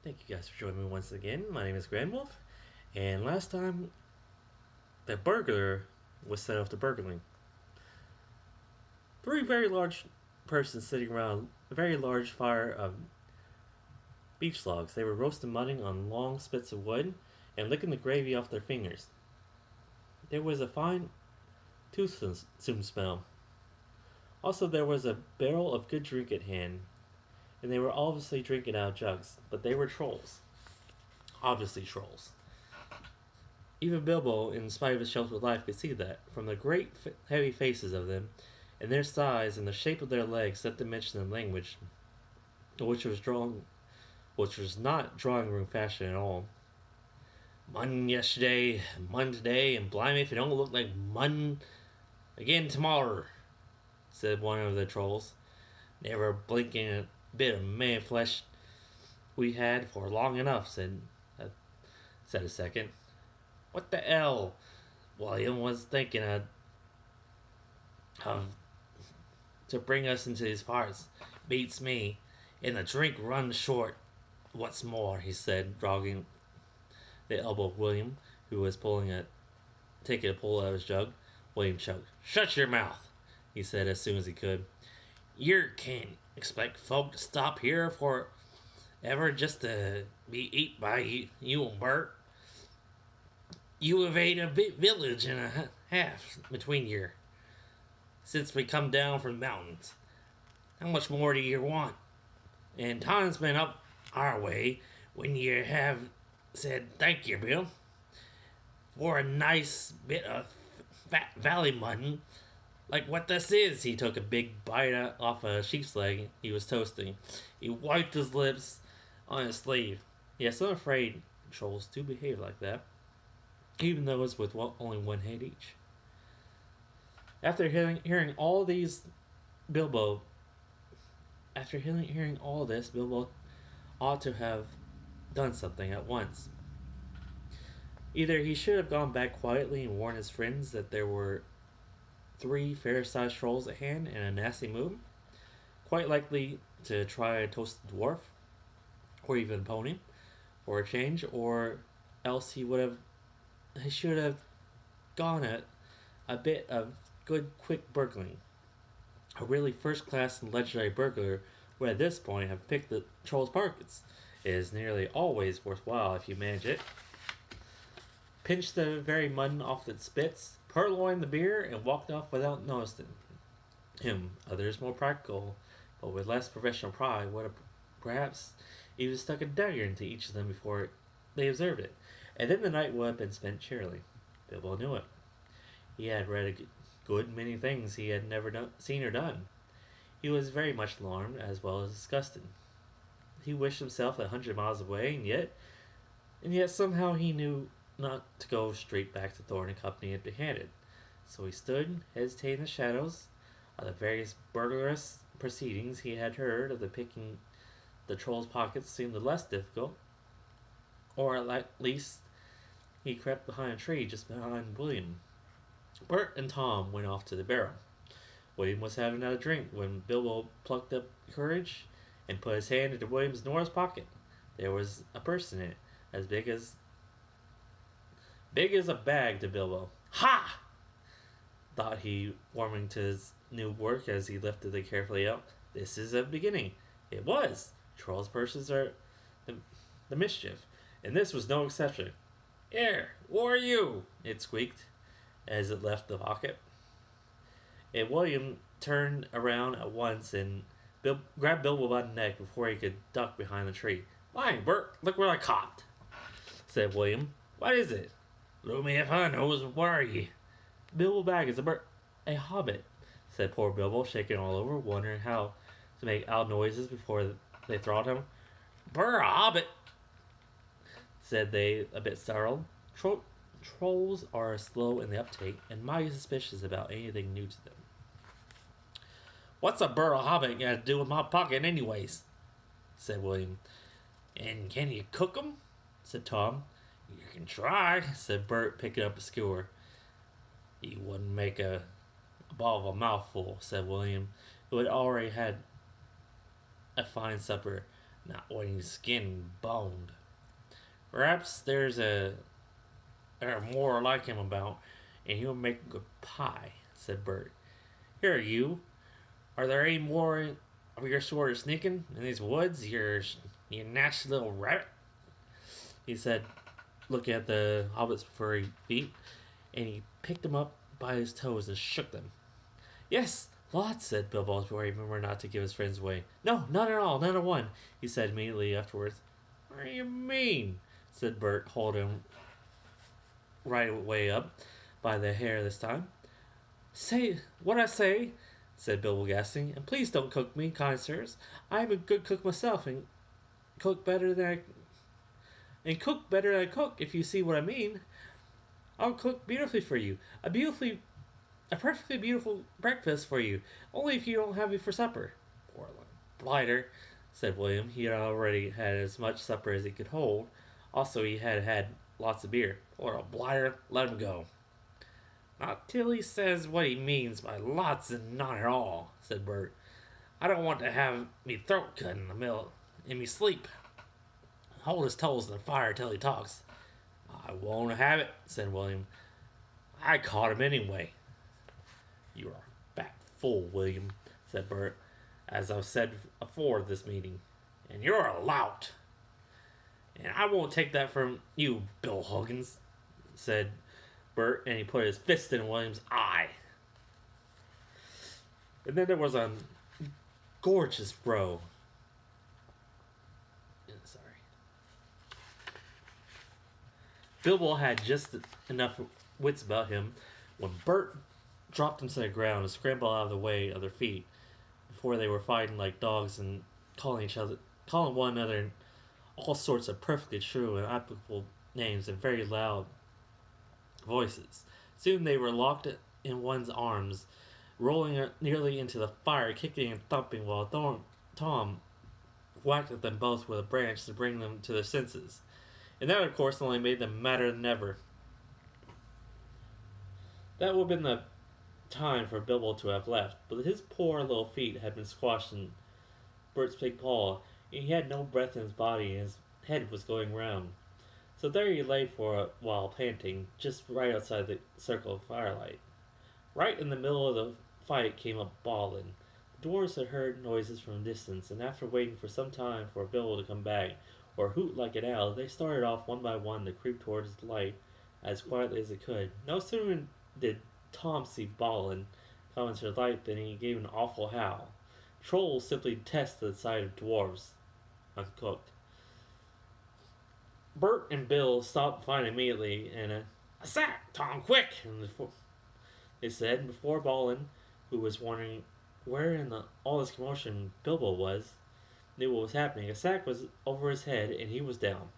Thank you guys for joining me once again. My name is Grand Wolf, and last time the burglar was set off the burgling. Three very large persons sitting around a very large fire of beech logs. They were roasting mutton on long spits of wood and licking the gravy off their fingers. There was a fine toothsome smell. Also, there was a barrel of good drink at hand, and they were obviously drinking out of jugs, but they were trolls. Obviously, trolls. Even Bilbo, in spite of his sheltered life, could see that, from the great heavy faces of them, and their size and the shape of their legs, not to mention the language, which was not drawing room fashion at all. Mun yesterday, mun today, and blimey if it don't look like mun again tomorrow, said one of the trolls, never blinking a bit of man flesh we had for long enough, said a second. What the hell? William was thinking of to bring us into these parts. Beats me. And the drink runs short. What's more, he said, drogging the elbow of William, who was taking a pull out of his jug. William choked. Shut your mouth, he said as soon as he could. You can't expect folk to stop here for ever just to be eat by you and Bert. You have ate a village and a half between you since we come down from the mountains. How much more do you want? And time's been up our way when you have said thank you, Bill, for a nice bit of fat valley mutton like what this is. He took a big bite off a sheep's leg he was toasting. He wiped his lips on his sleeve. Yes, I'm afraid trolls do behave like that, even though it's with only one hand each. After hearing all these, Bilbo, after hearing all this, Bilbo ought to have done something at once. Either he should have gone back quietly and warned his friends that there were three fair-sized trolls at hand in a nasty mood, quite likely to try to toast the dwarf, or even pony, for a change, or else he should have gone at a bit of good quick burgling. A really first-class and legendary burglar would at this point have picked the troll's pockets. It is nearly always worthwhile if you manage it. Pinch the very mutton off its spits, purloined the beer, and walked off without noticing him. Others, more practical, but with less professional pride, would have perhaps even stuck a dagger into each of them before they observed it. And then the night would have been spent cheerily. Bilbo knew it. He had read a good many things he had never seen or done. He was very much alarmed as well as disgusted. He wished himself 100 miles away, and yet somehow he knew not to go straight back to Thorn and Company empty-handed. So he stood, hesitating in the shadows of the various burglarious proceedings he had heard of. The picking the troll's pockets seemed the less difficult, or at least he crept behind a tree just behind William. Bert and Tom went off to the barrel. William was having another drink when Bilbo plucked up courage and put his hand into William's Nora's pocket. There was a purse in it, as big as a bag to Bilbo. Ha! Thought he, warming to his new work as he lifted it carefully out. This is a beginning. It was. Trolls' purses are the mischief, and this was no exception. Here, who are you? It squeaked as it left the pocket. And William turned around at once and grabbed Bilbo by the neck before he could duck behind the tree. "Why, Bert, look what I caught," said William. "What is it?" "Let me if I knows. What are ye?" "Bilbo Baggins, a hobbit," said poor Bilbo, shaking all over, wondering how to make out noises before they throttled him. "Burr, a hobbit," said they, a bit startled. Trolls are slow in the uptake and mighty suspicious about anything new to them. "What's a burr a hobbit got to do with my pocket anyways?" said William. "And can you cook 'em?" said Tom. "You can try," said Bert, picking up a skewer. "You wouldn't make a ball of a mouthful," said William, who had already had a fine supper. not wanting skin boned. Perhaps there are more like him about, and he'll make a good pie, said Bert. Here, you. Are there any more of your sort of sneaking in these woods? You nasty little rabbit, he said, looking at the hobbit's furry feet, and he picked him up by his toes and shook them. Yes, lots, said Bilbo, before he remembered not to give his friends away. No, not at all, not a one, he said immediately afterwards. What do you mean? Said Bert, holding him right way up by the hair this time. Say what I say, said Bilbo, gasping, and please don't cook me, kind sirs. I am a good cook myself, and cook better than I cook better than I cook, if you see what I mean. I'll cook beautifully for you, a perfectly beautiful breakfast for you, only if you don't have me for supper. Poor blighter, said William. He had already had as much supper as he could hold. Also, he had had lots of beer. Poor old blighter, let him go. Not till he says what he means by lots and not at all, said Bert. I don't want to have me throat cut in me sleep. Hold his toes in the fire till he talks. I won't have it, said William. I caught him anyway. You are a fat fool, William, said Bert, as I've said before this meeting. And you're a lout. And I won't take that from you, Bill Huggins, said Bert, and he put his fist in William's eye. And then there was a gorgeous row. Sorry. Bilbo had just enough wits about him when Bert dropped him to the ground and scrambled out of the way of their feet before they were fighting like dogs and calling one another all sorts of perfectly true and applicable names in very loud voices. Soon they were locked in one's arms, rolling nearly into the fire, kicking and thumping, while Tom whacked at them both with a branch to bring them to their senses. And that, of course, only made them madder than ever. That would have been the time for Bilbo to have left, but his poor little feet had been squashed in Bert's big paw, and he had no breath in his body, and his head was going round. So there he lay for a while, panting, just right outside the circle of firelight. Right in the middle of the fight came up Balin. The dwarves had heard noises from a distance, and after waiting for some time for Bilbo to come back, or hoot like an owl, they started off one by one to creep towards the light as quietly as they could. No sooner did Tom see Balin come into the light than he gave an awful howl. Trolls simply detest the sight of dwarves uncooked. Bert and Bill stopped fighting immediately, and a sack, Tom, quick! They said, before Balin, who was wondering where in all this commotion Bilbo was, knew what was happening. A sack was over his head, and he was down.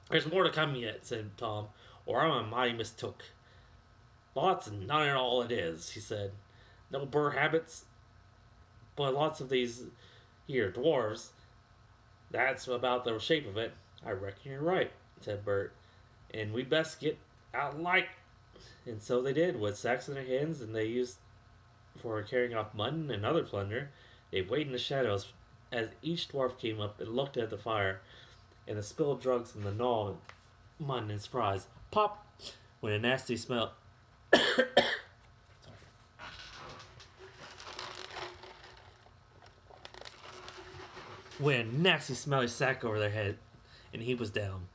There's more to come yet, said Tom, or I'm a mighty mistook. Lots and none at all it is, he said. No burr habits, but lots of these here dwarves. That's about the shape of it. I reckon you're right, said Bert. And we'd best get out light. And so they did, with sacks in their hands, and they used for carrying off mutton and other plunder. They waited in the shadows as each dwarf came up and looked at the fire and the spilled drugs and the gnaw mutton in surprise. Pop! When a nasty smell when a nasty smelly sack over their head, and he was down.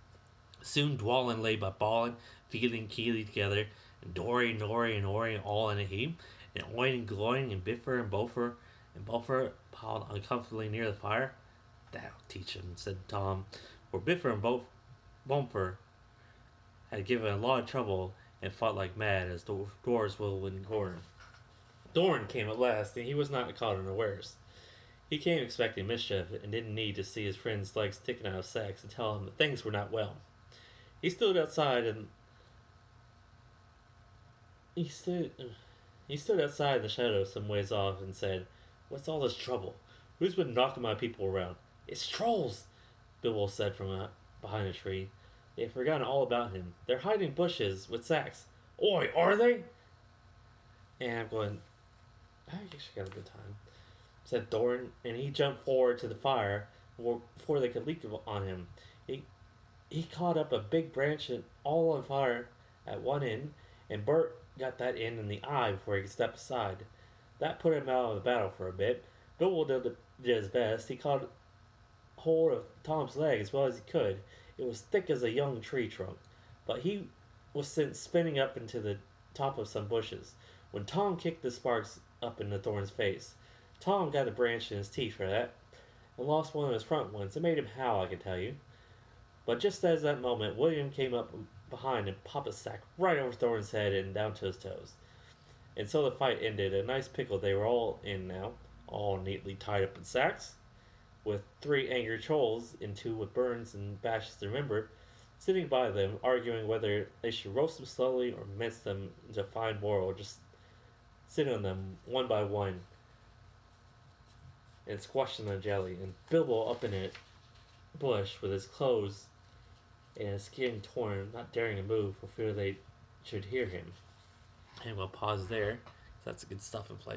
Soon Dwalin lay by Balin, feeling keenly together, and Dory, Nori, and Ori all in a heap, and Oin and Gloin, and Biffer and Boffer piled uncomfortably near the fire. That'll teach him, said Tom, for Biffer and Bumper had given a lot of trouble and fought like mad as the dwarves will in corner. Doran came at last, and he was not caught unawares. He came expecting mischief, and didn't need to see his friend's legs sticking out of sacks to tell him that things were not well. He stood outside in the shadow some ways off and said, "What's all this trouble? Who's been knocking my people around?" "It's trolls," Bilbo said from behind a tree. They had forgotten all about him. "They're hiding in bushes with sacks." "Oi, are they?" And I'm going, I actually got a good time, said Thorin, and he jumped forward to the fire. before they could leap on him. He, he caught up a big branch and all on fire at one end, and Bert got that end in the eye before he could step aside. That put him out of the battle for a bit. Bilbo did his best. He caught hold of Tom's leg as well as he could. It was thick as a young tree trunk, but he was sent spinning up into the top of some bushes when Tom kicked the sparks up in the thorn's face. Tom got a branch in his teeth for that, and lost one of his front ones. It made him howl, I can tell you. But just as that moment, William came up behind and popped a sack right over Thorn's head and down to his toes. And so the fight ended. A nice pickle they were all in now, all neatly tied up in sacks, with 3 angry trolls and 2 with burns and bashes to remember, sitting by them, arguing whether they should roast them slowly or mince them into fine moral, or just sit on them one by one and squash them in jelly. And Bilbo up in a bush with his clothes and his skin torn, not daring to move for fear they should hear him. And we'll pause there. That's good stuff in place.